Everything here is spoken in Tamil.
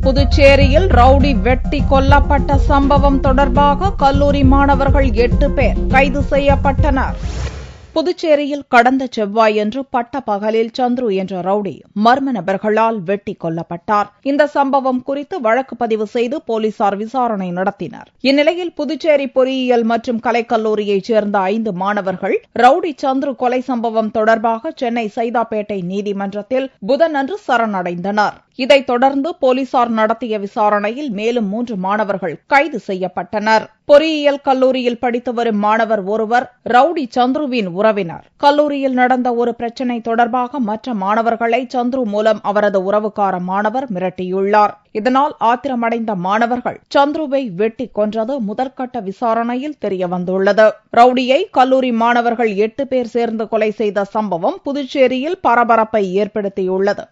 புதுச்சேரியில் ரவுடி வெட்டி கொல்லப்பட்ட சம்பவம் தொடர்பாக கல்லூரி மாணவர்கள் 8 பேர் கைது செய்யப்பட்டனர். புதுச்சேரியில் கடந்த செவ்வாயன்று பட்ட பகலில் சந்துரு என்ற ரவுடி மர்ம நபர்களால் வெட்டி கொல்லப்பட்டார். இந்த சம்பவம் குறித்து வழக்கு பதிவு செய்து போலீசார் விசாரணை நடத்தினர். இந்நிலையில் புதுச்சேரி பொறியியல் மற்றும் கலைக்கல்லூரியைச் சேர்ந்த 5 மாணவர்கள் ரவுடி சந்துரு கொலை சம்பவம் தொடர்பாக சென்னை சைதாப்பேட்டை நீதிமன்றத்தில் புதனன்று சரணடைந்தனர். இதைத் தொடர்ந்து போலீசார் நடத்திய விசாரணையில் மேலும் 3 மாணவர்கள் கைது செய்யப்பட்டனர். பொறியியல் கல்லூரியில் படித்து வரும் மாணவர் ஒருவர் ரவுடி சந்துருவின் உறவினர். கல்லூரியில் நடந்த ஒரு பிரச்சினை தொடர்பாக மற்ற மாணவர்களை சந்துரு மூலம் அவரது உறவுக்கார மாணவர் மிரட்டியுள்ளார். இதனால் ஆத்திரமடைந்த மாணவர்கள் சந்துருவை வெட்டி கொன்றது முதற்கட்ட விசாரணையில் தெரியவந்துள்ளது. ரவுடியை கல்லூரி மாணவர்கள் 8 பேர் சேர்ந்து கொலை செய்த சம்பவம் புதுச்சேரியில் பரபரப்பை ஏற்படுத்தியுள்ளது.